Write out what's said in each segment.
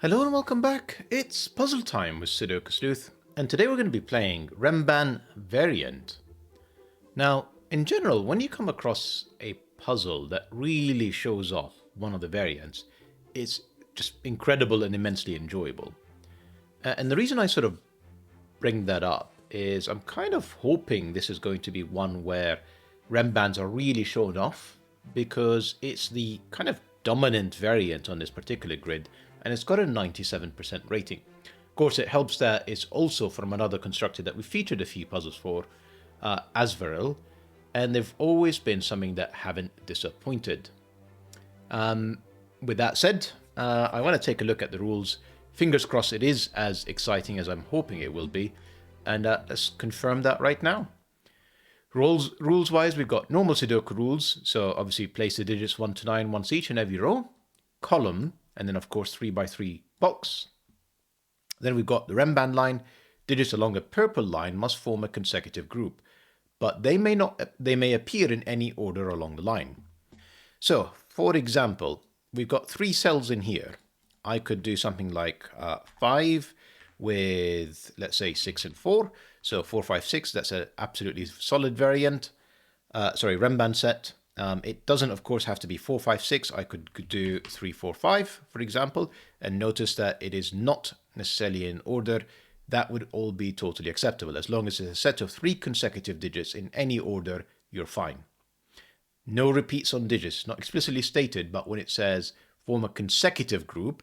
Hello and welcome back. It's puzzle time with Sudoku Sleuth, and today we're going to be playing Renban Variant. Now, in general, when you come across a puzzle that really shows off one of the variants, it's just incredible and immensely enjoyable. And the reason I sort of bring that up is I'm kind of hoping this is going to be one where Renbans are really shown off because it's the kind of dominant variant on this particular grid and it's got a 97% rating. Of course, it helps that it's also from another constructor that we featured a few puzzles for, Azvaril, and they've always been something that haven't disappointed. With that said, I want to take a look at the rules. Fingers crossed it is as exciting as I'm hoping it will be, and let's confirm that right now. Rules-wise, we've got normal Sudoku rules, so obviously place the digits 1 to 9 once each in every row, column, and then of course 3 by 3 box. Then we've got the Renban line. Digits along a purple line must form a consecutive group, but they may appear in any order along the line. So, for example, we've got 3 cells in here. I could do something like 5 with, let's say, 6 and 4. So 4, 5, 6, that's an absolutely solid variant. Renban set. It doesn't, of course, have to be 4, 5, 6. I could do 3, 4, 5, for example. And notice that it is not necessarily in order. That would all be totally acceptable. As long as it's a set of 3 consecutive digits in any order, you're fine. No repeats on digits, not explicitly stated, but when it says form a consecutive group,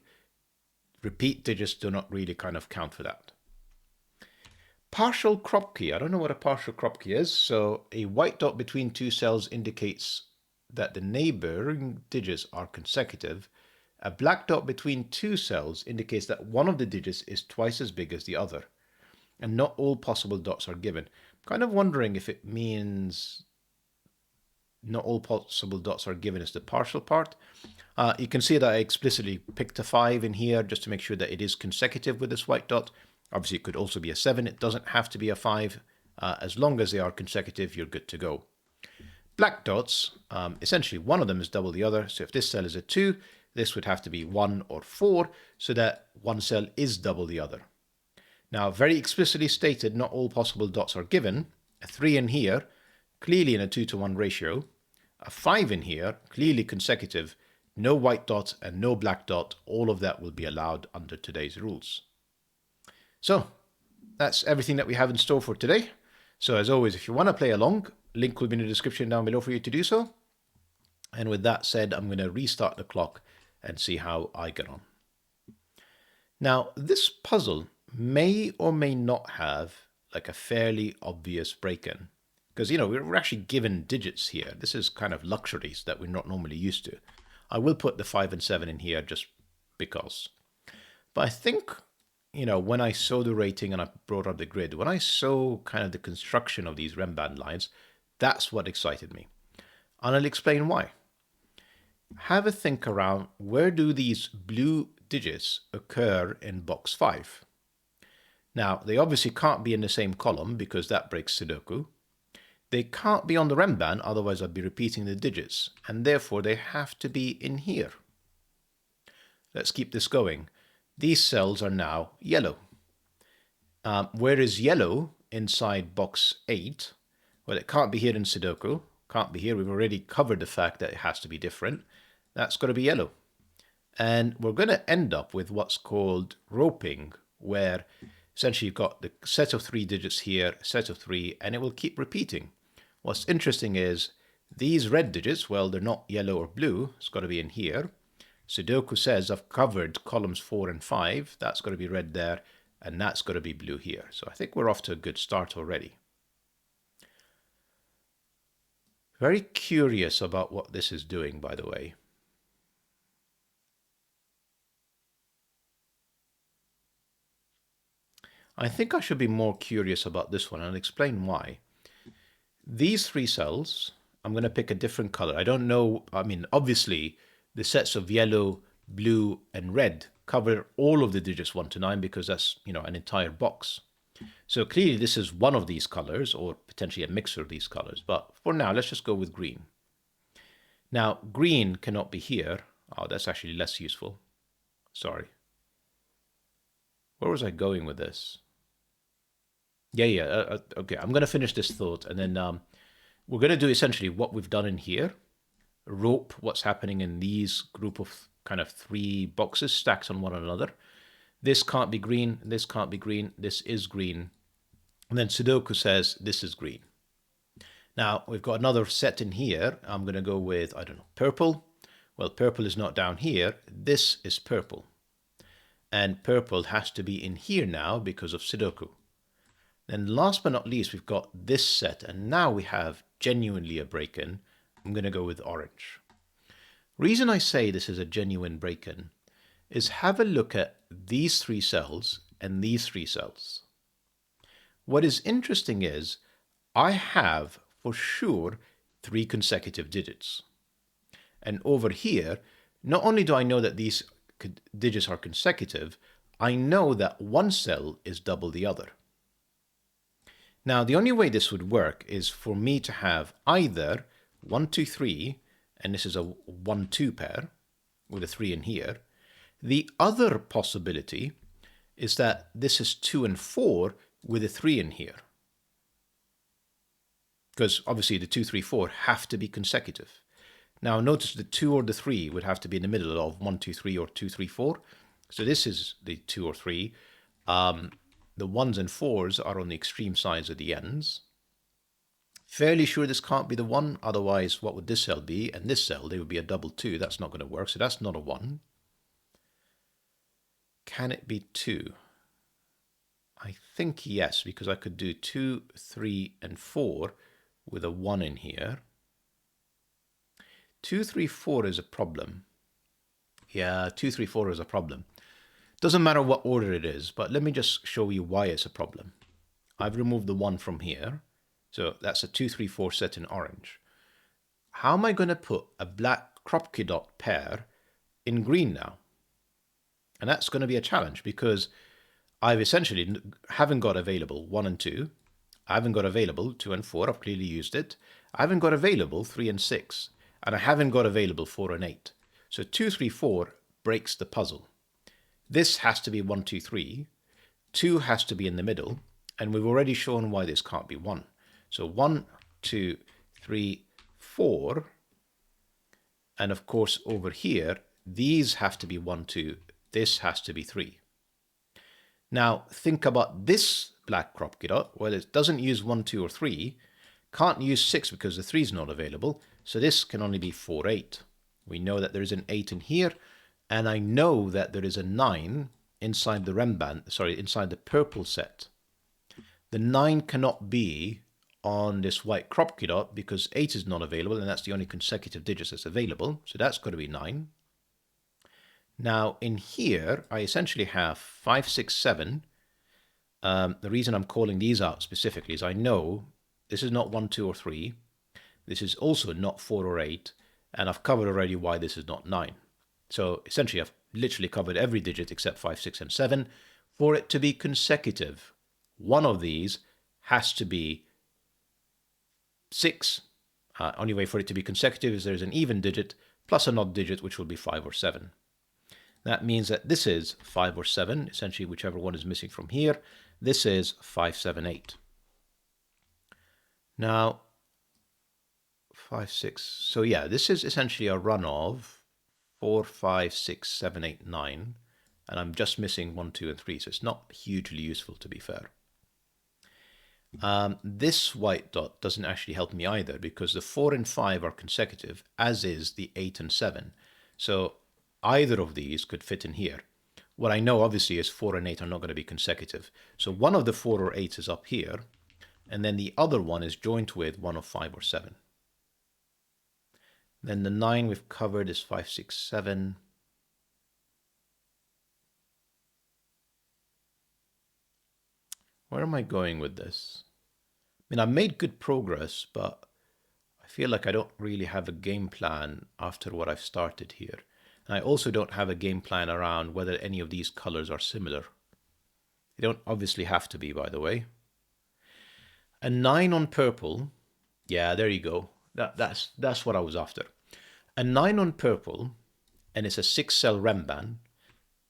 repeat digits do not really kind of count for that. Partial Kropki. I don't know what a partial Kropki is. So a white dot between 2 cells indicates that the neighbouring digits are consecutive. A black dot between 2 cells indicates that one of the digits is twice as big as the other. And not all possible dots are given. I'm kind of wondering if it means not all possible dots are given as the partial part. You can see that I explicitly picked a 5 in here just to make sure that it is consecutive with this white dot. Obviously, it could also be a 7. It doesn't have to be a 5. As long as they are consecutive, you're good to go. Black dots, essentially one of them is double the other. So if this cell is a 2, this would have to be 1 or 4, so that one cell is double the other. Now, very explicitly stated, not all possible dots are given. A 3 in here, clearly in a 2 to 1 ratio. A 5 in here, clearly consecutive. No white dot and no black dot. All of that will be allowed under today's rules. So, that's everything that we have in store for today. So as always, if you want to play along, link will be in the description down below for you to do so. And with that said, I'm going to restart the clock and see how I get on. Now, this puzzle may or may not have like a fairly obvious break-in. Because, we're actually given digits here. This is kind of luxuries that we're not normally used to. I will put the 5 and 7 in here just because. But I think, when I saw the rating and I brought up the grid, when I saw kind of the construction of these Renban lines, that's what excited me. And I'll explain why. Have a think around, where do these blue digits occur in box 5? Now, they obviously can't be in the same column because that breaks Sudoku. They can't be on the Renban, otherwise I'd be repeating the digits, and therefore they have to be in here. Let's keep this going. These cells are now yellow. Where is yellow inside box 8? Well, it can't be here in Sudoku. Can't be here. We've already covered the fact that it has to be different. That's got to be yellow. And we're going to end up with what's called roping, where essentially you've got the set of 3 digits here, set of 3, and it will keep repeating. What's interesting is these red digits, well, they're not yellow or blue. It's got to be in here. Sudoku says I've covered columns 4 and 5. That's got to be red there, and that's got to be blue here. So I think we're off to a good start already. Very curious about what this is doing, by the way. I think I should be more curious about this one, and I'll explain why. These 3 cells, I'm going to pick a different color. I don't know, obviously, the sets of yellow, blue, and red cover all of the digits 1 to 9 because that's, an entire box. So clearly this is one of these colors, or potentially a mixture of these colors. But for now, let's just go with green. Now, green cannot be here. Oh, that's actually less useful. Sorry. Where was I going with this? Yeah. Okay, I'm going to finish this thought, and then we're going to do essentially what we've done in here. Rope what's happening in these group of kind of 3 boxes stacked on one another. This can't be green, this can't be green, this is green. And then Sudoku says this is green. Now we've got another set in here. I'm going to go with, I don't know, purple. Well, purple is not down here. This is purple. And purple has to be in here now because of Sudoku. Then last but not least, we've got this set. And now we have genuinely a break-in. I'm going to go with orange. Reason I say this is a genuine break-in is have a look at these 3 cells and these 3 cells. What is interesting is I have for sure 3 consecutive digits. And over here, not only do I know that these digits are consecutive, I know that one cell is double the other. Now, the only way this would work is for me to have either 1, 2, 3, and this is a 1, 2 pair with a 3 in here. The other possibility is that this is 2 and 4 with a 3 in here. Because obviously the 2, 3, 4 have to be consecutive. Now notice the 2 or the 3 would have to be in the middle of 1, 2, 3 or 2, 3, 4. So this is the 2 or 3. The 1s and 4s are on the extreme sides of the ends. Fairly sure this can't be the 1, otherwise what would this cell be? And this cell, they would be a double 2. That's not going to work, so that's not a 1. Can it be 2? I think yes, because I could do 2, 3, and 4 with a 1 in here. 2, 3, 4 is a problem. Yeah, 2, 3, 4 is a problem. Doesn't matter what order it is, but let me just show you why it's a problem. I've removed the 1 from here. So that's a 2, 3, 4 set in orange. How am I going to put a black Kropki dot pair in green now? And that's going to be a challenge because I've essentially haven't got available 1 and 2. I haven't got available 2 and 4. I've clearly used it. I haven't got available 3 and 6. And I haven't got available 4 and 8. So 2, 3, 4 breaks the puzzle. This has to be 1, 2, 3. 2 has to be in the middle. And we've already shown why this can't be 1. So 1, 2, 3, 4. And of course over here, these have to be 1, 2. This has to be 3. Now think about this black Kropki dot. Well, it doesn't use 1, 2, or 3. Can't use 6 because the 3 is not available. So this can only be 4, 8. We know that there is an 8 in here. And I know that there is a 9 inside the inside the purple set. The 9 cannot be on this white Kropki dot because 8 is not available, and that's the only consecutive digits that's available. So that's got to be 9. Now in here, I essentially have 5, 6, 7. The reason I'm calling these out specifically is I know this is not 1, 2, or 3. This is also not 4 or 8. And I've covered already why this is not 9. So essentially, I've literally covered every digit except 5, 6, and 7. For it to be consecutive, one of these has to be 6. Only way for it to be consecutive is there's an even digit plus an odd digit, which will be 5 or 7. That means that this is 5 or 7, essentially whichever one is missing from here. This is 5, 7, 8. Now, 5, 6. So yeah, this is essentially a run of 4, 5, 6, 7, 8, 9. And I'm just missing 1, 2, and 3. So it's not hugely useful, to be fair. This white dot doesn't actually help me either because the 4 and 5 are consecutive, as is the 8 and 7. So either of these could fit in here. What I know, obviously, is 4 and 8 are not going to be consecutive. So one of the 4 or 8 is up here. And then the other one is joined with one of 5 or 7. Then the 9 we've covered is 5, 6, 7. Where am I going with this? I mean, I've made good progress, but I feel like I don't really have a game plan after what I've started here. And I also don't have a game plan around whether any of these colors are similar. They don't obviously have to be, by the way. A 9 on purple. Yeah, there you go. That's what I was after. A 9 on purple, and it's a 6-cell Renban,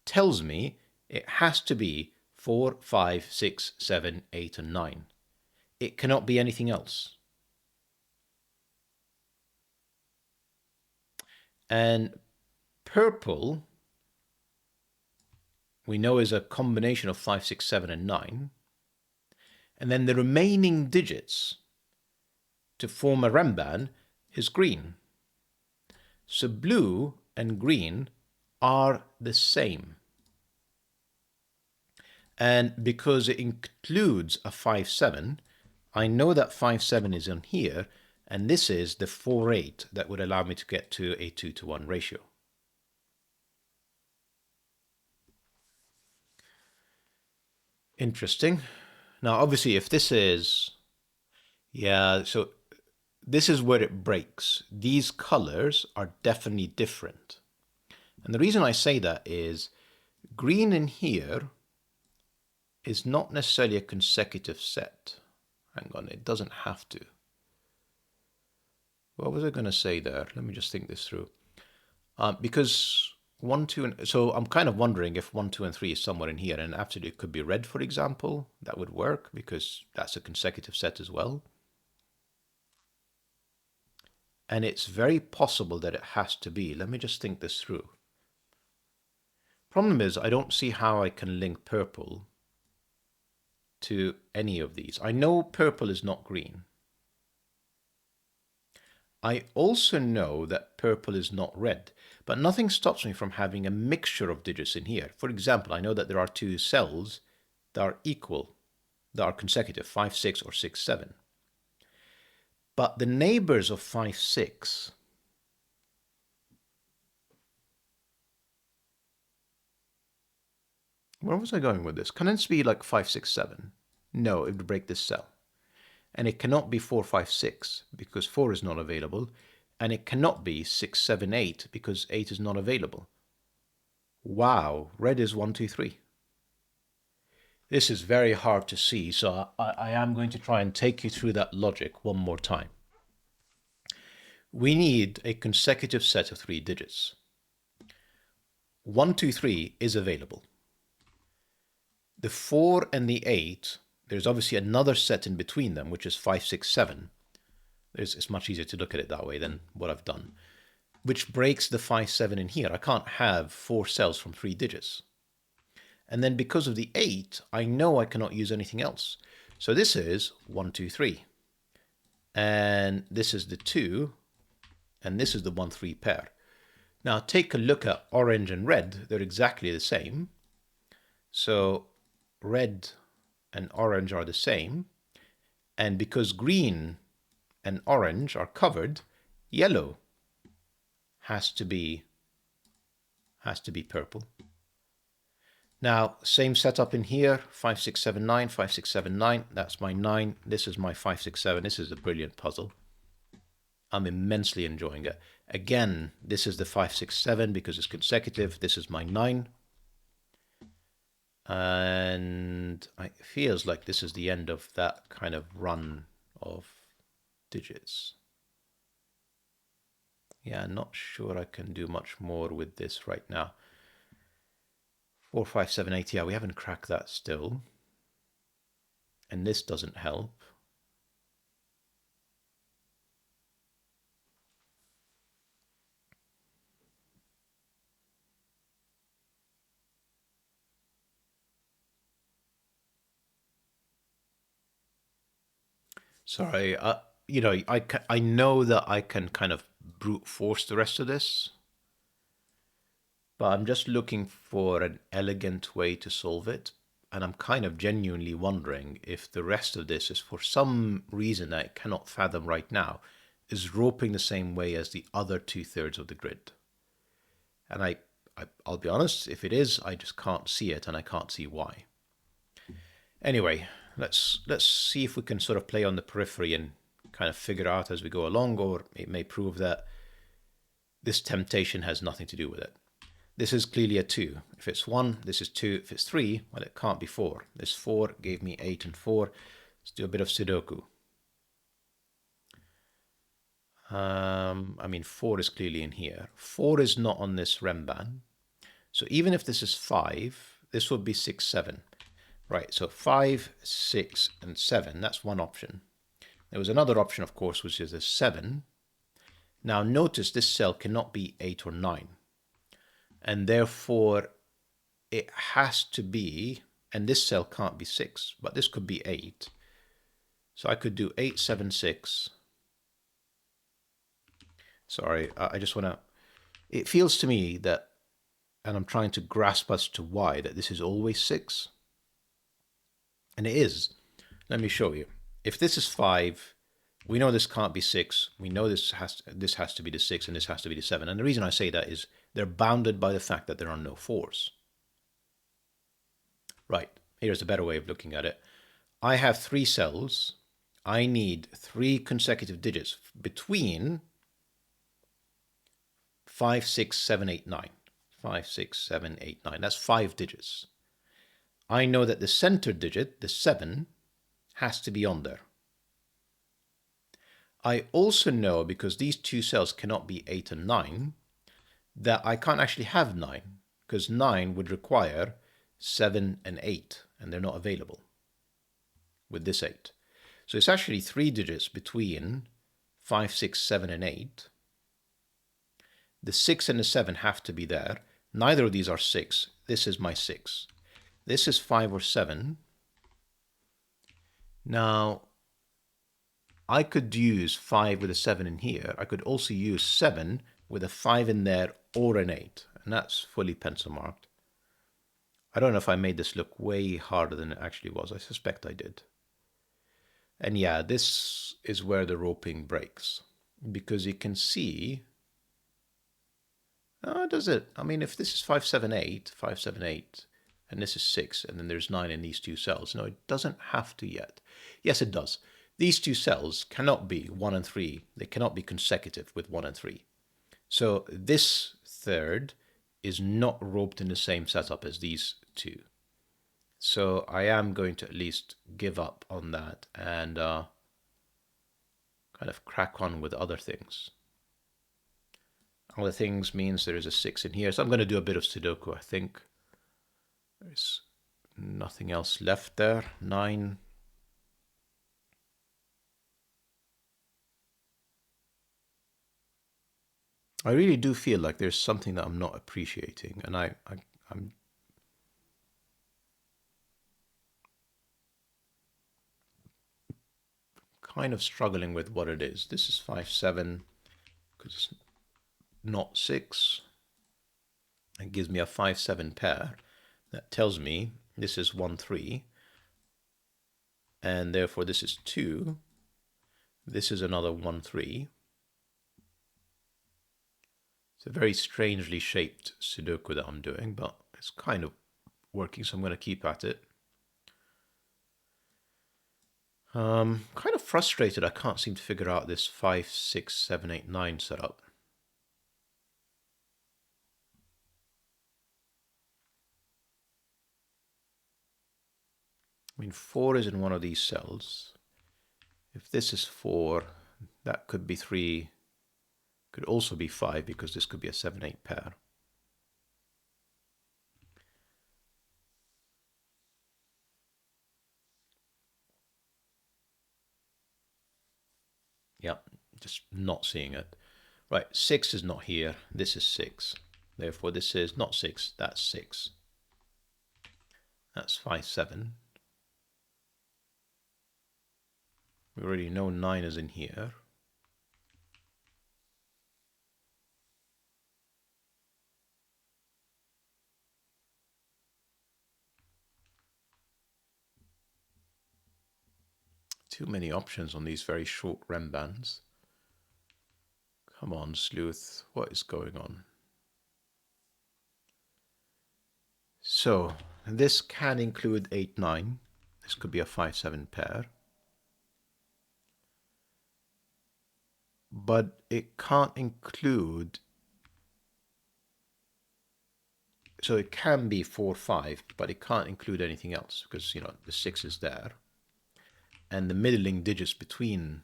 tells me it has to be 4, 5, 6, 7, 8, and 9. It cannot be anything else. And purple, we know, is a combination of 5, 6, 7, and 9. And then the remaining digits to form a Renban is green. So blue and green are the same. And because it includes a 5, 7, I know that 5, 7 is in here, and this is the 4, 8 that would allow me to get to a 2-to-1 ratio. Interesting. Now, obviously, if this is, yeah, so this is where it breaks. These colors are definitely different. And the reason I say that is green in here is not necessarily a consecutive set. Hang on, it doesn't have to. What was I going to say there? Let me just think this through. Because 1, 2, and so I'm kind of wondering if 1, 2, and 3 is somewhere in here, and absolutely it could be red, for example. That would work because that's a consecutive set as well. And it's very possible that it has to be. Let me just think this through. Problem is, I don't see how I can link purple to any of these. I know purple is not green. I also know that purple is not red, but nothing stops me from having a mixture of digits in here. For example, I know that there are 2 cells that are equal, that are consecutive, 5, 6, or 6, 7. But the neighbors of 5, 6 where was I going with this? Can this be like 5, 6, 7? No, it would break this cell. And it cannot be 4, 5, 6 because 4 is not available. And it cannot be 6, 7, 8 because 8 is not available. Wow, red is 1, 2, 3. This is very hard to see, so I am going to try and take you through that logic one more time. We need a consecutive set of 3 digits. 1, 2, 3 is available. The 4 and the 8, there's obviously another set in between them, which is 5, 6, 7. It's much easier to look at it that way than what I've done, which breaks the 5, 7 in here. I can't have 4 cells from 3 digits. And then because of the 8, I know I cannot use anything else. So this is 1, 2, 3. And this is the 2, and this is the 1, 3 pair. Now take a look at orange and red. They're exactly the same. So red and orange are the same. And because green and orange are covered, yellow has to be purple. Now, same setup in here, 5, 6, 7, 9, 5, 6, 7, 9. That's my 9. This is my 5, 6, 7. This is a brilliant puzzle. I'm immensely enjoying it. Again, this is the 5, 6, 7 because it's consecutive. This is my 9. And it feels like this is the end of that kind of run of digits. Yeah, not sure I can do much more with this right now. 4, 5, 7, 8. Yeah, we haven't cracked that still. And this doesn't help. Sorry, I know that I can kind of brute force the rest of this, but I'm just looking for an elegant way to solve it. And I'm kind of genuinely wondering if the rest of this is, for some reason that I cannot fathom right now, is roping the same way as the other 2/3 of the grid. And I'll be honest, if it is, I just can't see it, and I can't see why. Anyway, let's see if we can sort of play on the periphery and kind of figure out as we go along, or it may prove that this temptation has nothing to do with it. This is clearly a 2. If it's 1, this is 2. If it's 3, well, it can't be 4. This 4 gave me 8 and 4. Let's do a bit of Sudoku. I mean, 4 is clearly in here. 4 is not on this Renban. So even if this is 5, this would be 6, 7. Right, so 5, 6, and 7, that's one option. There was another option, of course, which is a 7. Now notice this cell cannot be 8 or 9. And therefore, it has to be, and this cell can't be 6, but this could be 8. So I could do 8, 7, 6. Sorry, I just want to... It feels to me that, and I'm trying to grasp as to why, that this is always 6. And it is. Let me show you. If this is 5, we know this can't be 6. We know this has to be the 6 and this has to be the 7. And the reason I say that is they're bounded by the fact that there are no 4s. Right, here's a better way of looking at it. I have 3 cells. I need 3 consecutive digits between 5, 6, 7, 8, 9. 5, 6, 7, 8, 9. That's 5 digits. I know that the center digit, the 7, has to be on there. I also know, because these two cells cannot be 8 and 9, that I can't actually have 9, because 9 would require 7 and 8, and they're not available with this 8. So it's actually 3 digits between 5, 6, 7, and 8. The 6 and the 7 have to be there. Neither of these are 6. This is my 6. This is 5 or 7. Now, I could use 5 with a 7 in here. I could also use 7 with a 5 in there or an 8. And that's fully pencil marked. I don't know if I made this look way harder than it actually was. I suspect I did. And yeah, this is where the roping breaks. Because you can see... does it? I mean, if this is 5, 7, 8, 5, 7, 8, and this is 6, and then there's 9 in these two cells. No, it doesn't have to yet. Yes, it does. These two cells cannot be 1 and 3. They cannot be consecutive with 1 and 3. So this third is not roped in the same setup as these two. So I am going to at least give up on that and kind of crack on with other things. Other things means there is a 6 in here. So I'm going to do a bit of Sudoku, I think. There's nothing else left there. 9. I really do feel like there's something that I'm not appreciating, and I'm kind of struggling with what it is. This is 5, 7, because it's not 6. It gives me a 5, 7 pair. That tells me this is 1, 3, and therefore this is 2. This is another 1, 3. It's a very strangely shaped Sudoku that I'm doing, but it's kind of working, so I'm going to keep at it. Kind of frustrated I can't seem to figure out this 5, 6, 7, 8, 9 setup. I mean, 4 is in one of these cells. If this is 4, that could be 3. Could also be 5, because this could be a 7, 8 pair. Yeah, just not seeing it. Right, 6 is not here. This is 6. Therefore, this is not 6. That's 6. That's 5, 7. We already know 9 is in here. Too many options on these very short Renbans. Come on, Sleuth. What is going on? So, this can include 8, 9. This could be a 5, 7 pair. But it can't include... So it can be 4, 5, but it can't include anything else because, you know, the 6 is there. And the middling digits between,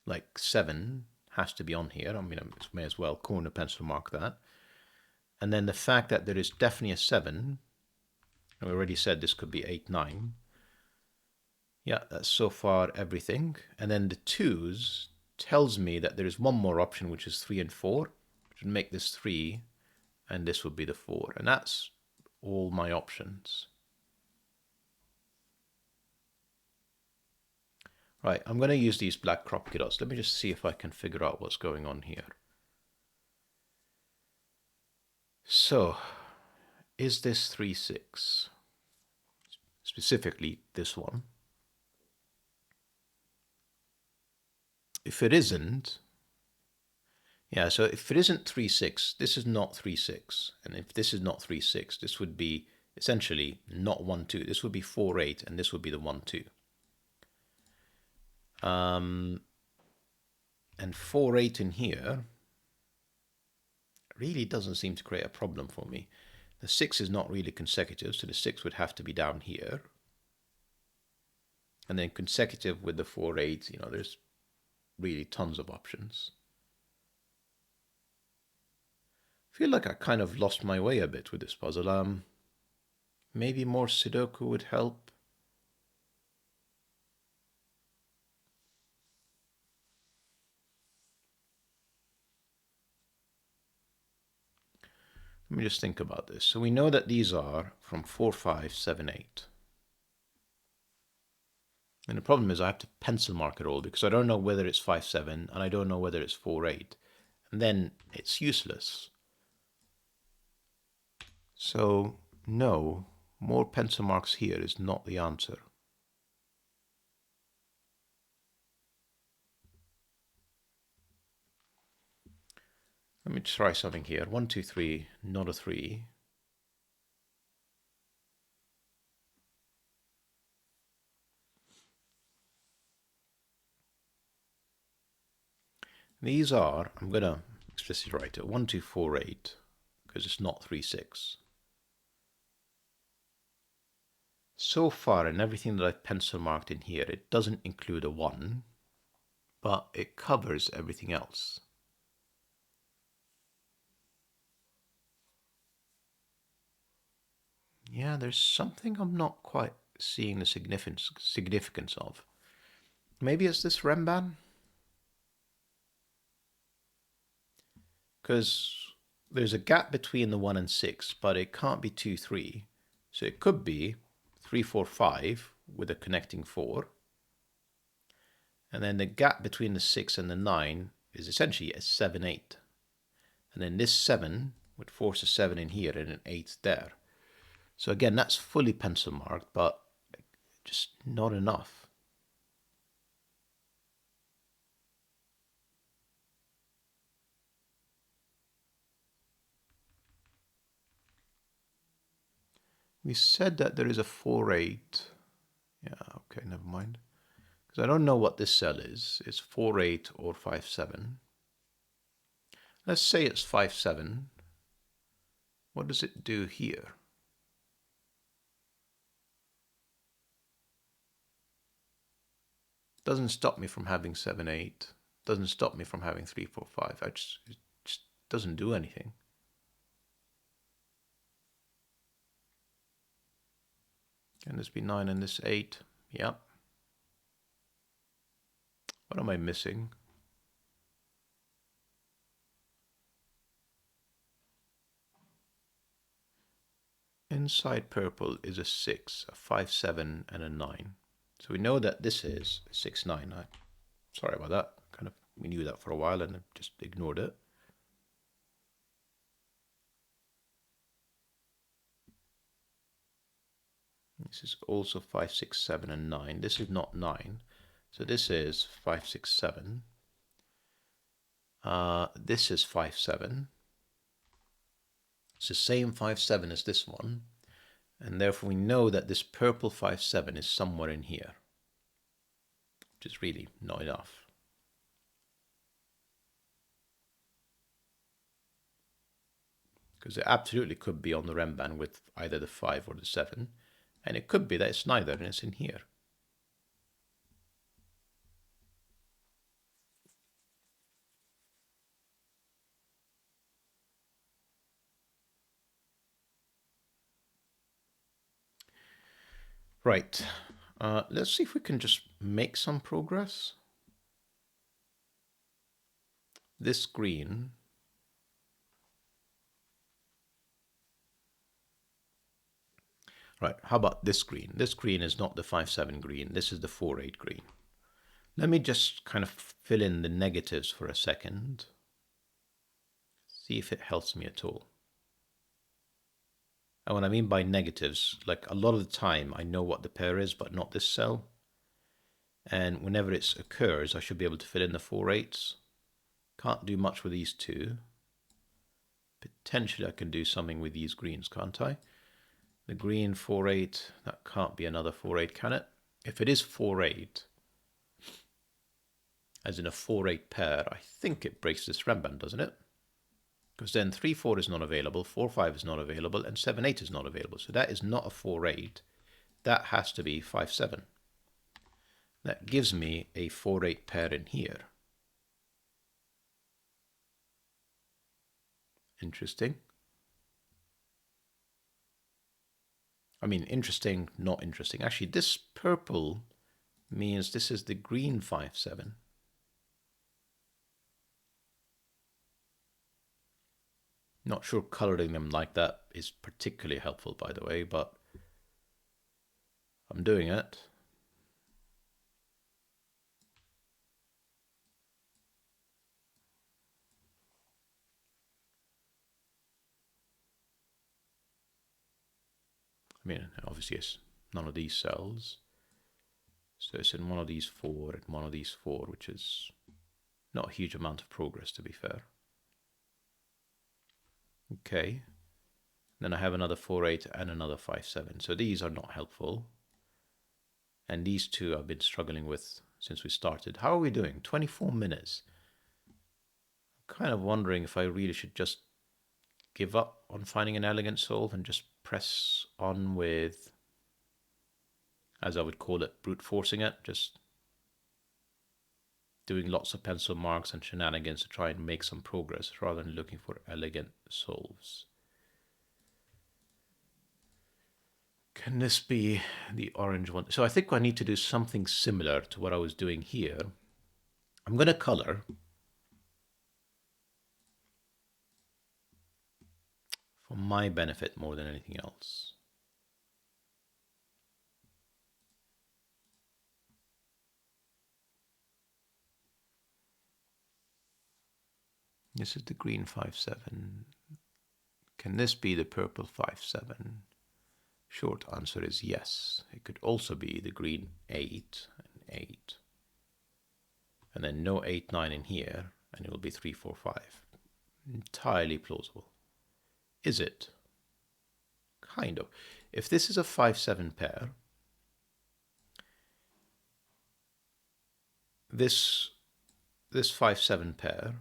like 7, has to be on here. I mean, I may as well corner pencil mark that. And then the fact that there is definitely a 7, And we already said this could be 8, 9. Yeah, that's so far everything. And then the 2s tells me that there is one more option, which is 3 and 4, which would make this 3, and this would be the 4. And that's all my options. Right, I'm going to use these black Kropki dots. Let me just see if I can figure out what's going on here. So, is this 3, 6? Specifically, this one. If it isn't, yeah, so if it isn't 3, 6, this is not 3, 6. And if this is not 3, 6, this would be essentially not 1, 2. This would be 4, 8, and this would be the 1, 2. And 4, 8 in here really doesn't seem to create a problem for me. The 6 is not really consecutive, so the 6 would have to be down here. And then consecutive with the 4, 8, you know, there's really tons of options. I feel like I kind of lost my way a bit with this puzzle. Maybe more Sudoku would help. Let me just think about this. So we know that these are from 4, 5, 7, 8. And the problem is I have to pencil mark it all because I don't know whether it's 5, 7, and I don't know whether it's 4, 8. And then it's useless. So no, more pencil marks here is not the answer. Let me try something here. 1, 2, 3, not a 3. These are, I'm going to explicitly write it, 1, 2, 4, 8, because it's not 3, 6. So far, in everything that I've pencil marked in here, it doesn't include a 1, but it covers everything else. Yeah, there's something I'm not quite seeing the significance of. Maybe it's this Renban? Because there's a gap between the 1 and 6, but it can't be 2, 3. So it could be 3, 4, 5 with a connecting 4. And then the gap between the 6 and the 9 is essentially a 7, 8. And then this 7 would force a 7 in here and an 8 there. So again, that's fully pencil marked, but just not enough. We said that there is a 4, 8. Yeah, okay, never mind. Because I don't know what this cell is. It's 4, 8 or 5, 7. Let's say it's 5, 7. What does it do here? Doesn't stop me from having 7, 8. Doesn't stop me from having 3, 4, 5. It just doesn't do anything. Can this be 9 and this 8? Yep. What am I missing? Inside purple is a 6, a 5, 7, and a 9. So we know that this is a 6, 9. Sorry about that. We knew that for a while and just ignored it. This is also 5, 6, 7, and 9. This is not 9. So this is 5, 6, 7. This is 5, 7. It's the same 5, 7 as this one. And therefore we know that this purple 5, 7 is somewhere in here, which is really not enough. Because it absolutely could be on the Renban with either the 5 or the 7. And it could be that it's neither and it's in here. Right. Let's see if we can just make some progress. This green. Right, how about this green? This green is not the 5-7 green. This is the 4-8 green. Let me just kind of fill in the negatives for a second. See if it helps me at all. And what I mean by negatives, like a lot of the time I know what the pair is, but not this cell. And whenever it occurs, I should be able to fill in the 4-8s. Can't do much with these two. Potentially I can do something with these greens, can't I? The green 4-8, that can't be another 4-8, can it? If it is 4-8, as in a 4-8 pair, I think it breaks this Renban, doesn't it? Because then 3-4 is not available, 4-5 is not available, and 7-8 is not available. So that is not a 4-8. That has to be 5-7. That gives me a 4-8 pair in here. Interesting. I mean, interesting, not interesting. Actually, this purple means this is the green 5-7. Not sure coloring them like that is particularly helpful, by the way, but I'm doing it. I mean, obviously it's none of these cells. So it's in one of these 4 and one of these 4, which is not a huge amount of progress, to be fair. Okay. Then I have another 4-8 and another 5-7. So these are not helpful. And these two I've been struggling with since we started. How are we doing? 24 minutes. I'm kind of wondering if I really should just give up on finding an elegant solve and just press on with, as I would call it, brute forcing it, just doing lots of pencil marks and shenanigans to try and make some progress rather than looking for elegant solves. Can this be the orange one? So I think I need to do something similar to what I was doing here. I'm going to color. For my benefit more than anything else. This is the green 5-7. Can this be the purple 5-7? Short answer is yes. It could also be the green 8 and 8. And then no 8-9 in here, and it will be 3-4-5. Entirely plausible. Is it? Kind of. If this is a 5-7 pair, this 5-7 pair,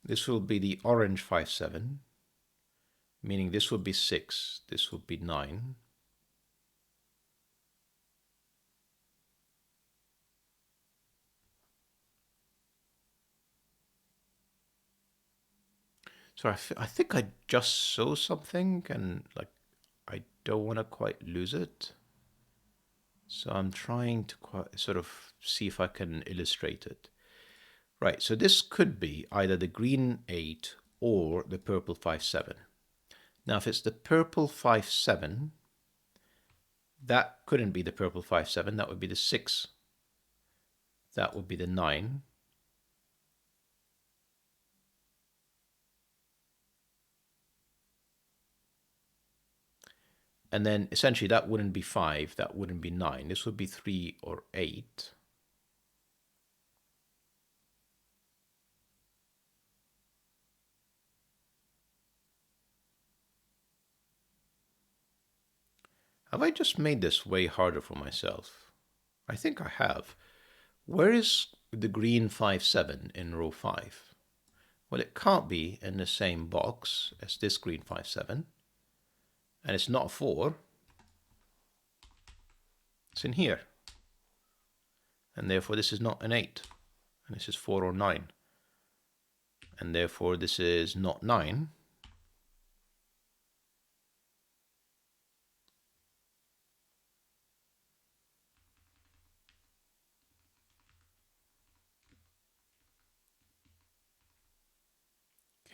this will be the orange 5-7, meaning this would be 6, this would be 9. So I think I just saw something and like I don't want to quite lose it. So I'm trying to sort of see if I can illustrate it. Right, so this could be either the green 8 or the purple 5-7. Now if it's the purple 5-7, that couldn't be the purple 5-7, that would be the 6. That would be the 9. And then essentially that wouldn't be 5, that wouldn't be 9. This would be 3 or 8. Have I just made this way harder for myself? I think I have. Where is the green 5-7 in row 5? Well, it can't be in the same box as this green 5-7. And it's not 4. It's in here. And therefore this is not an 8. And this is 4 or 9. And therefore this is not 9.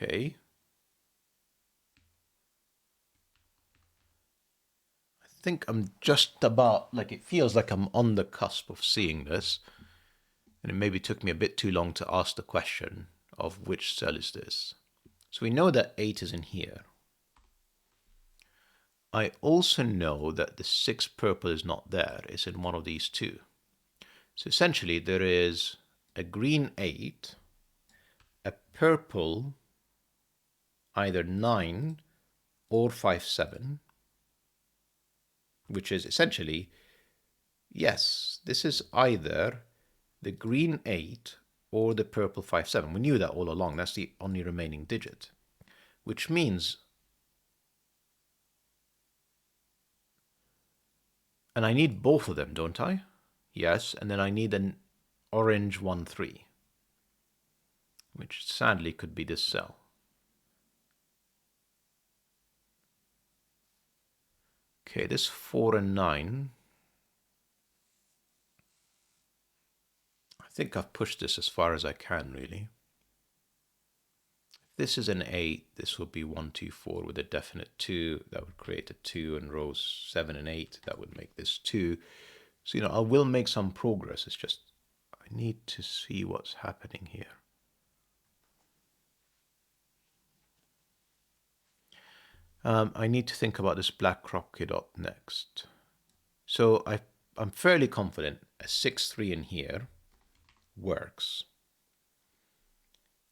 Okay. I think I'm just about, like, it feels like I'm on the cusp of seeing this. And it maybe took me a bit too long to ask the question of which cell is this. So we know that 8 is in here. I also know that the 6 purple is not there. It's in one of these two. So essentially there is a green 8, a purple either 9 or 5, 7, which is essentially, yes, this is either the green 8 or the purple 5, 7. We knew that all along. That's the only remaining digit, which means, and I need both of them, don't I? Yes, and then I need an orange 1, 3, which sadly could be this cell. Okay, this 4 and 9. I think I've pushed this as far as I can, really. If this is an 8, this would be 1, 2, 4 with a definite 2. That would create a 2, and rows 7 and 8, that would make this 2. So, I will make some progress. It's just I need to see what's happening here. I need to think about this black Kropki dot next. So I'm fairly confident a 6, 3 in here works.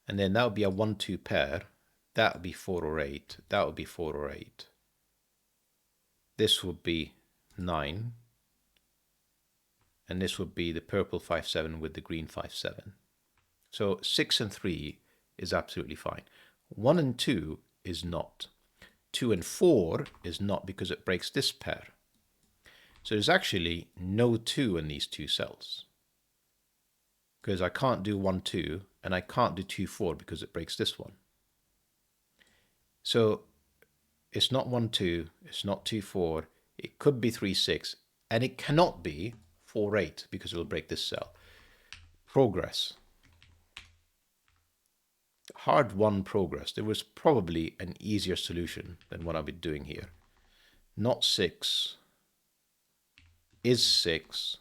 And then that would be a 1, 2 pair. That would be 4 or 8. That would be 4 or 8. This would be 9. And this would be the purple 5, 7 with the green 5, 7. So 6 and 3 is absolutely fine. 1 and 2 is not. 2 and 4 is not because it breaks this pair. So there's actually no 2 in these two cells. Because I can't do 1, 2, and I can't do 2, 4 because it breaks this one. So it's not 1, 2, it's not 2, 4, it could be 3, 6, and it cannot be 4, 8 because it will break this cell. Progress. Hard-won progress. There was probably an easier solution than what I've been doing here. Not 6 is 6.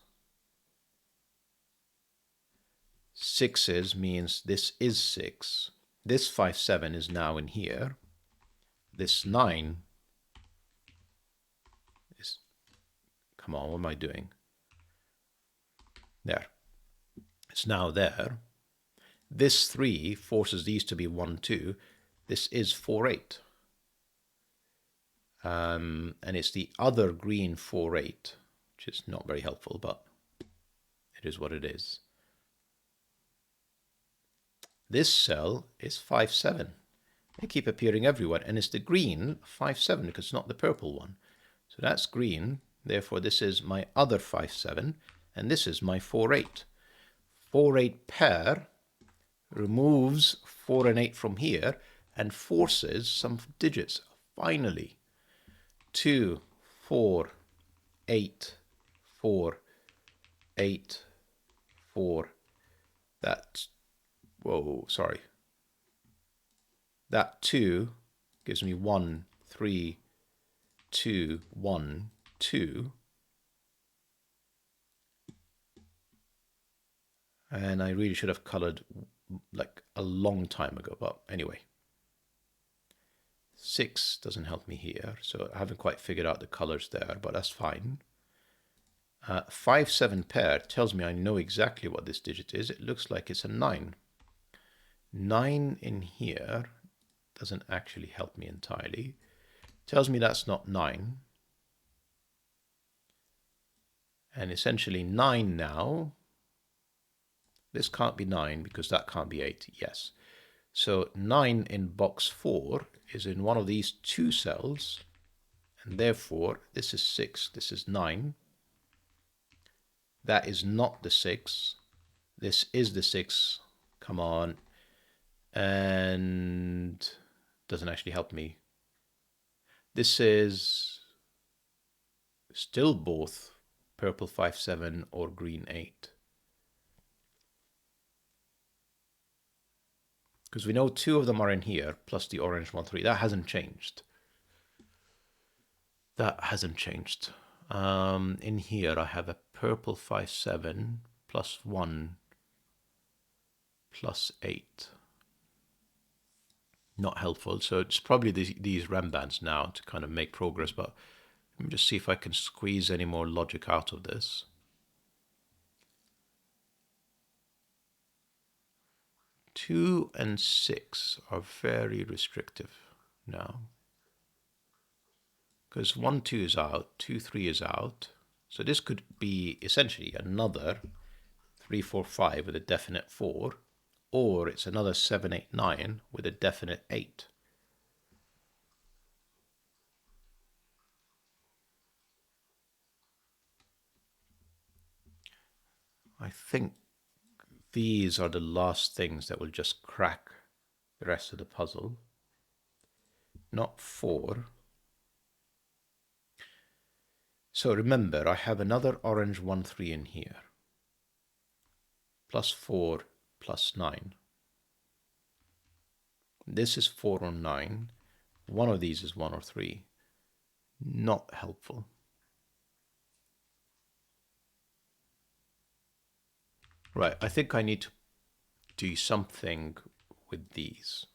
6's means this is 6. This 5, 7 is now in here. This 9 is, come on, what am I doing? There. It's now there. This 3 forces these to be 1, 2. This is 4, 8. And it's the other green 4, 8, which is not very helpful, but it is what it is. This cell is 5, 7. They keep appearing everywhere, and it's the green 5, 7 because it's not the purple one. So that's green. Therefore, this is my other 5, 7, and this is my 4, 8. 4, 8 pair removes 4 and 8 from here and forces some digits. Finally, 2, 4, 8, 4, 8, 4. That's, whoa, sorry. That 2 gives me 1, 3, 2, 1, 2. And I really should have colored like a long time ago, but anyway. 6 doesn't help me here, so I haven't quite figured out the colors there, but that's fine. 5, 7 pair tells me I know exactly what this digit is. It looks like it's a 9. 9 in here doesn't actually help me entirely. Tells me that's not 9. And essentially 9 now. This can't be 9 because that can't be 8. Yes. So 9 in box 4 is in one of these two cells. And therefore, this is 6. This is 9. That is not the 6. This is the 6. Come on. And doesn't actually help me. This is still both purple 5, 7 or green 8. because we know 2 of them are in here, plus the orange 1, 3. That hasn't changed. That hasn't changed. In here, I have a purple 5, 7, plus 1, plus 8. Not helpful. So it's probably these Renbans now to kind of make progress. But let me just see if I can squeeze any more logic out of this. 2 and 6 are very restrictive now. Because 1, 2 is out, 2, 3 is out. So this could be essentially another 3, 4, 5 with a definite 4. Or it's another 7, 8, 9 with a definite 8. I think these are the last things that will just crack the rest of the puzzle. Not 4. So remember, I have another orange 1, 3 in here. Plus 4, plus 9. This is 4 or 9. One of these is 1 or 3. Not helpful. Right, I think I need to do something with these.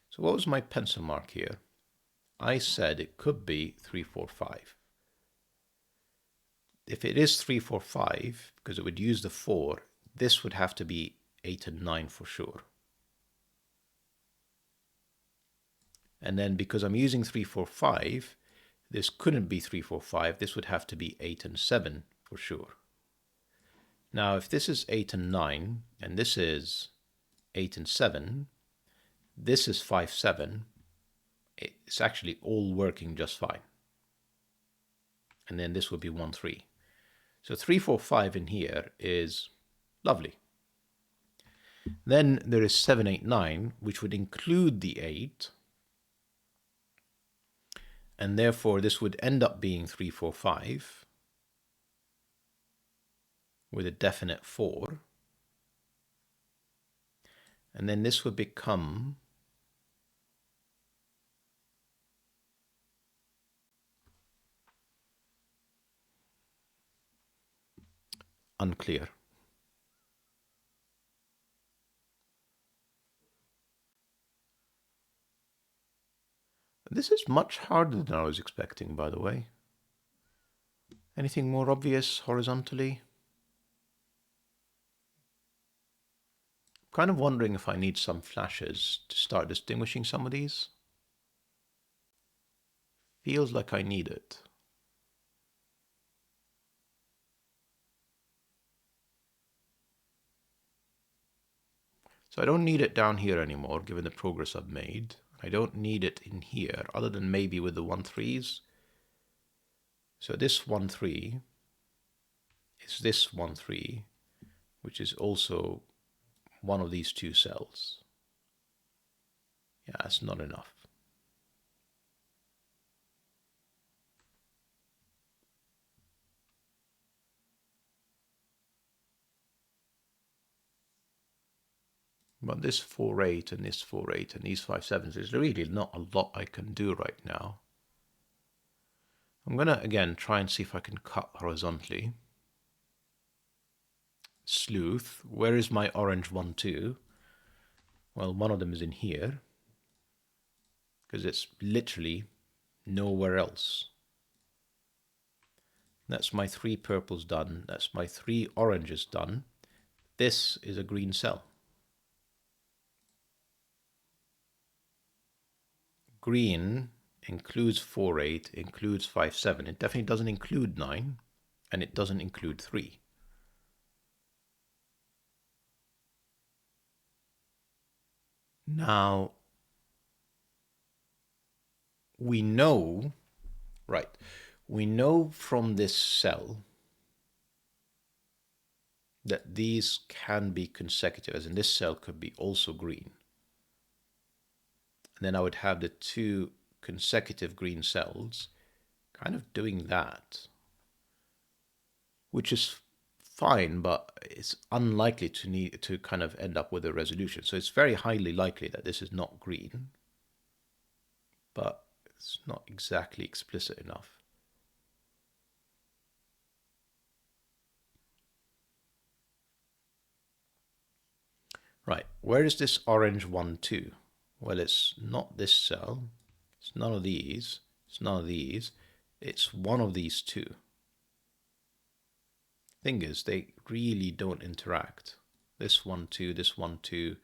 So what was my pencil mark here? I said it could be 3, 4, 5. If it is 3, 4, 5, because it would use the 4, this would have to be 8 and 9 for sure. And then because I'm using 3, 4, 5, this couldn't be 3, 4, 5. This would have to be 8 and 7 for sure. Now, if this is 8 and 9, and this is 8 and 7, this is 5, 7, it's actually all working just fine. And then this would be 1, 3. So 3, 4, 5 in here is lovely. Then there is 7, 8, 9, which would include the 8. And therefore, this would end up being 3, 4, 5 with a definite 4. And then this would become unclear. This is much harder than I was expecting, by the way. Anything more obvious horizontally? Kind of wondering if I need some flashes to start distinguishing some of these. Feels like I need it. So I don't need it down here anymore, given the progress I've made. I don't need it in here, other than maybe with the 1, 3s. So this 1, 3 is this 1, 3, which is also one of these 2 cells. Yeah, that's not enough. But this 4, 8 and this 4, 8 and these 5, 7s, there's really not a lot I can do right now. I'm going to, again, try and see if I can cut horizontally. Sleuth. Where is my orange 1, 2? Well, one of them is in here, because it's literally nowhere else. That's my 3 purples done. That's my 3 oranges done. This is a green cell. Green includes 4, 8, includes 5, 7. It definitely doesn't include 9, and it doesn't include 3. Now, we know, right, we know from this cell that these can be consecutive, as in this cell could be also green. And then I would have the 2 consecutive green cells kind of doing that, which is fine, but it's unlikely to need to kind of end up with a resolution. So it's very highly likely that this is not green, but it's not exactly explicit enough. Right, where is this orange 1, 2? Well, it's not this cell. It's none of these. It's none of these. It's one of these two. Thing is, they really don't interact. This 1, 2, this 1, 2.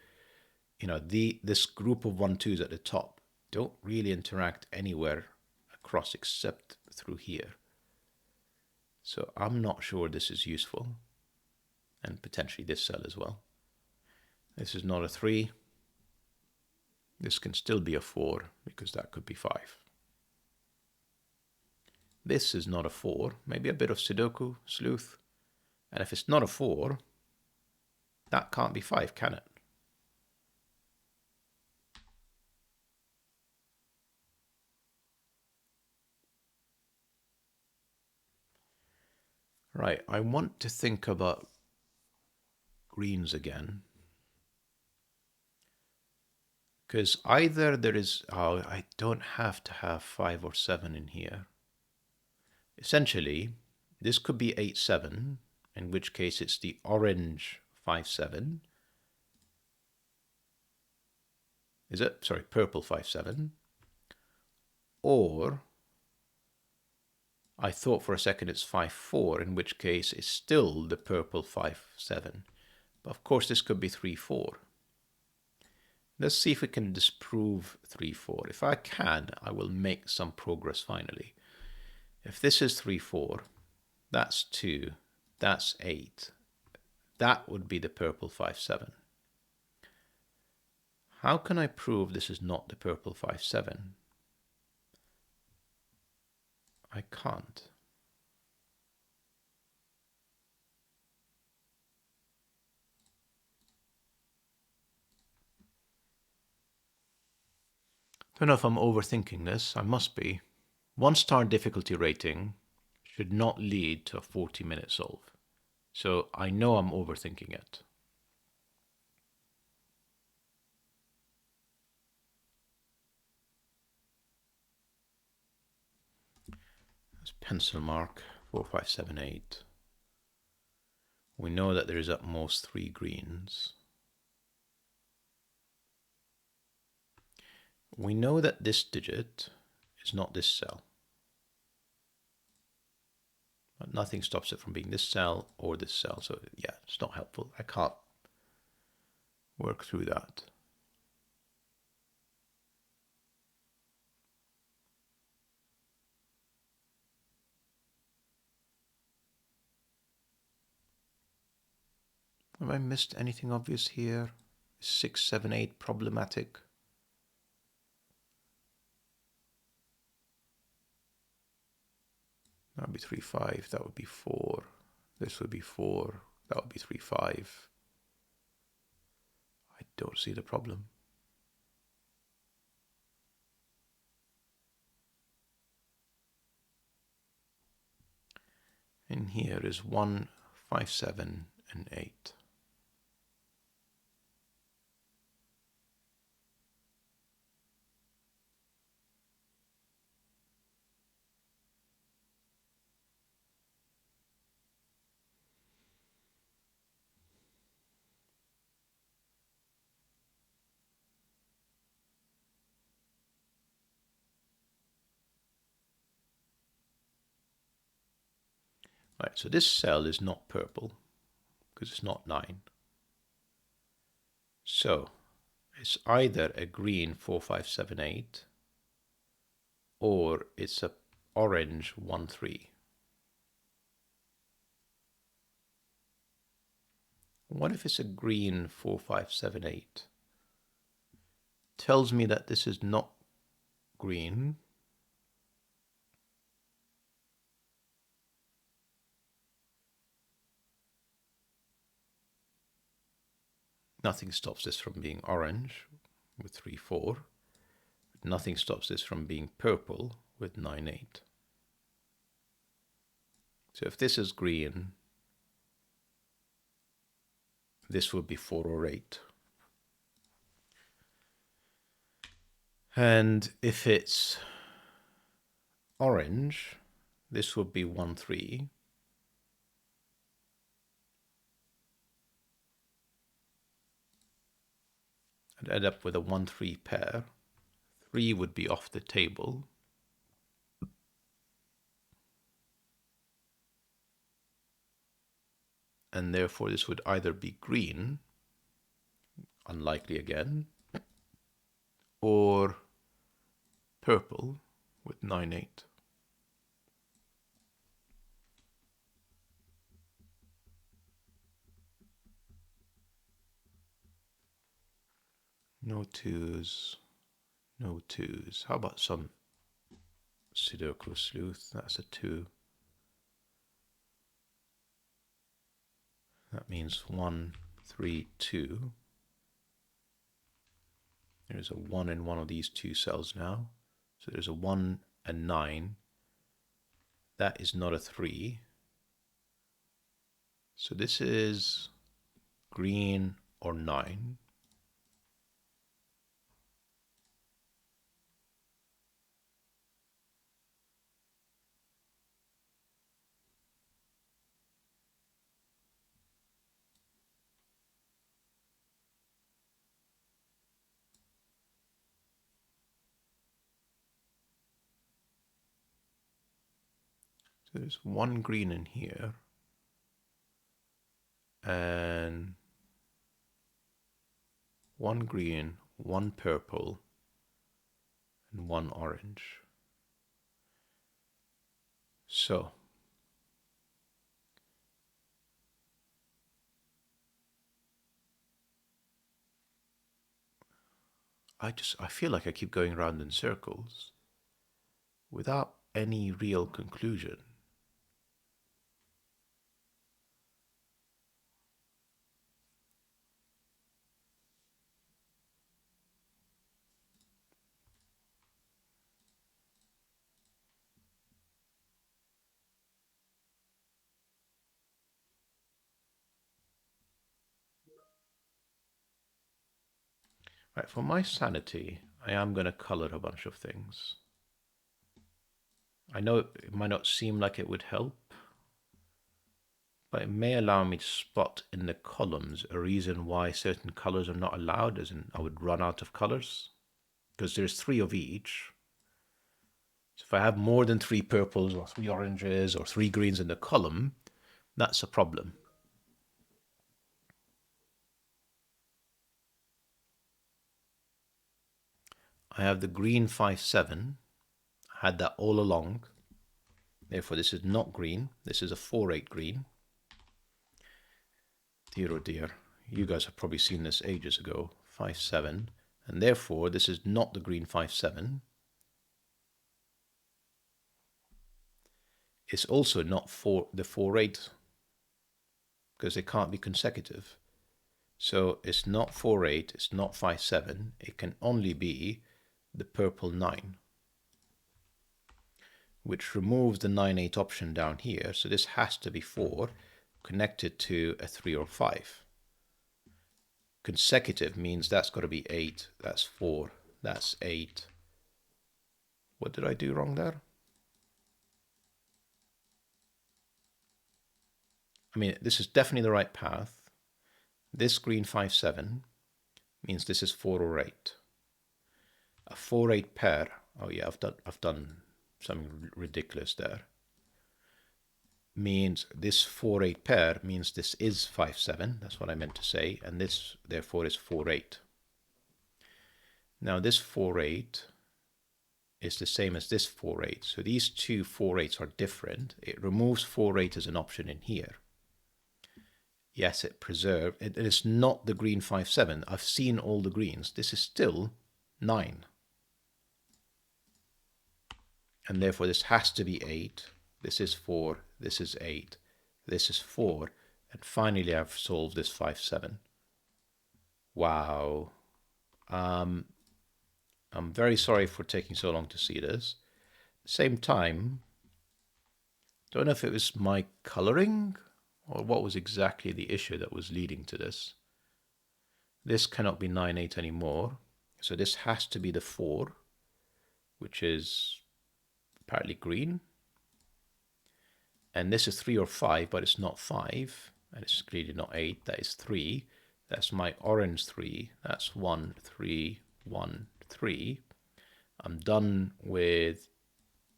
You know, this group of 1, 2s at the top don't really interact anywhere across except through here. So I'm not sure this is useful. And potentially this cell as well. This is not a 3. This can still be a 4 because that could be 5. This is not a 4. Maybe a bit of Sudoku, sleuth. And if it's not a 4, that can't be 5, can it? Right, I want to think about greens again. Because either there is, oh, I don't have to have 5 or 7 in here. Essentially, this could be 8, 7, in which case it's the orange 5, 7. Is it? Sorry, purple 5, 7. Or I thought for a second it's 5, 4, in which case it's still the purple 5, 7. But of course this could be 3, 4. Let's see if we can disprove 3, 4. If I can, I will make some progress finally. If this is 3, 4, that's 2, that's 8. That would be the purple 5, 7. How can I prove this is not the purple 5, 7? I can't. Don't know if I'm overthinking this. I must be. 1-star difficulty rating should not lead to a 40-minute solve. So I know I'm overthinking it. Let's pencil mark 4, 5, 7, 8. We know that there is at most 3 greens. We know that this digit is not this cell. But nothing stops it from being this cell or this cell. So yeah, it's not helpful. I can't work through that. Have I missed anything obvious here? Is 6, 7, 8 problematic? That would be 3, 5. That would be 4. This would be 4. That would be 3, 5. I don't see the problem. In here is 1, 5, 7, and 8. Right, so this cell is not purple because it's not 9. So it's either a green 4, 5, 7, 8 or it's a orange 1, 3. What if it's a green 4, 5, 7, 8? Tells me that this is not green. Nothing stops this from being orange with 3, 4. Nothing stops this from being purple with 9, 8. So if this is green, this would be 4 or 8. And if it's orange, this would be 1, 3. I'd end up with a 1, 3 pair. 3 would be off the table. And therefore this would either be green, unlikely again, or purple with 9, 8. No 2s, no 2s. How about some Sudoku sleuth? That's a 2. That means 1, 3, 2. There's a 1 in one of these 2 cells now. So there's a 1 and 9. That is not a 3. So this is green or 9. So there's 1 green in here, and 1 green, 1 purple, and 1 orange. So I feel like I keep going around in circles without any real conclusion. Right, for my sanity, I am going to color a bunch of things. I know it might not seem like it would help, but it may allow me to spot in the columns a reason why certain colors are not allowed, as in I would run out of colors, because there's 3 of each. So if I have more than 3 purples or 3 oranges or 3 greens in the column, that's a problem. I have the green 5, 7. I had that all along. Therefore, this is not green. This is a 4, 8 green. Dear oh dear. You guys have probably seen this ages ago. 5, 7. And therefore, this is not the green 5, 7. It's also not the 4, 8, because they can't be consecutive. So it's not 4, 8. It's not 5, 7. It can only be the purple 9, which removes the 9, 8 option down here. So this has to be 4 connected to a 3 or 5. Consecutive means that's got to be 8, that's 4, that's 8. What did I do wrong there? I mean, this is definitely the right path. This green 5, 7 means this is 4 or 8. A 4, 8 pair. Oh yeah, I've done something ridiculous there. Means this 4, 8 pair means this is 5, 7. That's what I meant to say. And this, therefore, is 4, 8. Now this 4, 8 is the same as this 4, 8. So these two 4, 8s are different. It removes 4, 8 as an option in here. Yes, it preserved. It is not the green 5, 7. I've seen all the greens. This is still 9. And therefore this has to be 8. This is 4. This is 8. This is 4. And finally I've solved this 5, 7. Wow. I'm very sorry for taking so long to see this. Same time, don't know if it was my coloring or what was exactly the issue that was leading to this. This cannot be 9, 8 anymore. So this has to be the 4, which is apparently green. And this is 3 or 5, but it's not 5. And it's clearly not 8. That is 3. That's my orange 3. That's 1, 3, 1, 3. I'm done with,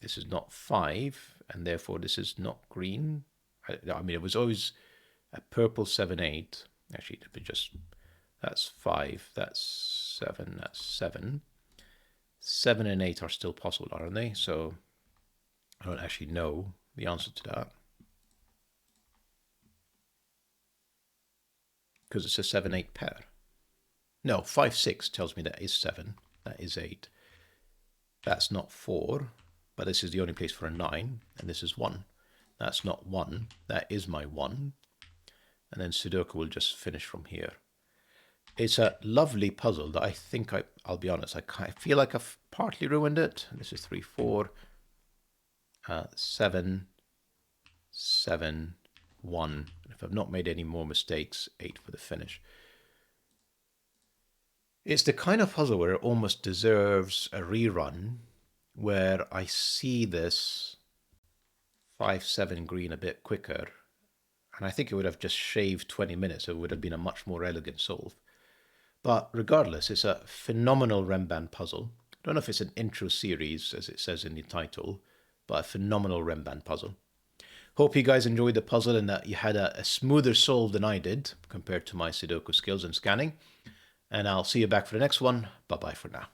this is not 5, and therefore this is not green. I mean, it was always a purple 7, 8. Actually, let me just, that's 5, that's 7, that's 7. 7 and 8 are still possible, aren't they? So I don't actually know the answer to that. Because it's a 7, 8 pair. No, 5, 6 tells me that is 7. That is 8. That's not 4, but this is the only place for a 9, and this is 1. That's not 1. That is my 1. And then Sudoku will just finish from here. It's a lovely puzzle that I think I'll be honest, I feel like I've partly ruined it. This is 3, 4, 7, 7, 1. If I've not made any more mistakes, 8 for the finish. It's the kind of puzzle where it almost deserves a rerun, where I see this 5, 7 green a bit quicker, and I think it would have just shaved 20 minutes. It would have been a much more elegant solve. But regardless, it's a phenomenal Renban puzzle. I don't know if it's an intro series, as it says in the title, but a phenomenal Renban puzzle. Hope you guys enjoyed the puzzle and that you had a smoother solve than I did compared to my Sudoku skills and scanning. And I'll see you back for the next one. Bye-bye for now.